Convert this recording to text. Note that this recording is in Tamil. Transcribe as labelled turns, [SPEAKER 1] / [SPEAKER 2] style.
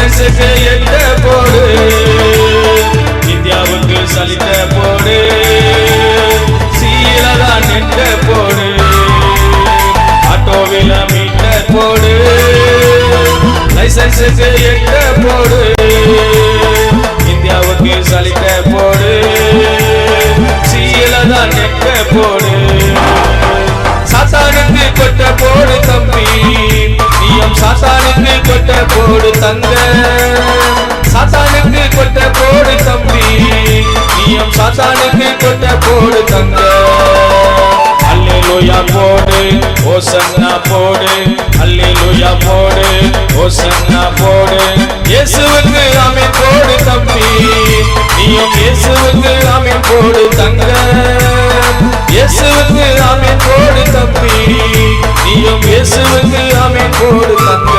[SPEAKER 1] லைசன்ஸுக்கு எட்ட போடு, இந்தியாவுக்கு சலிட்ட போடு, சீலதான் நெட்ட போடு, ஆட்டோவில மீட்டர் போடு, லைசன்ஸுக்கு எட்ட போடு, இந்தியாவுக்கு சலிட்ட போடு, சீலதான் நெட்ட போடு. சாத்தானுக்கு கொட்ட போடு தம்பி, நீயும் சாத்தானுக்கு கொட்ட போடு தங்க, சாத்தானுக்கு கொட்ட போடு தம்பி, நீயும் சாத்தானுக்கு கொட்ட போடு தங்க. அல்லேலூயா போடு, ஓசன்னா போடு, அல்லேலூயா போடு, ஓசன்னா போடு, இயேசுவுக்கு ஆமென் போடு தம்பி, நீயும் இயேசுவுக்கு ஆமென் போடு தங்க, இயேசுவுக்கு ஆமென் போடு தம்பி, நீயும் இயேசுவுக்கு ஆமென் போடு தங்க.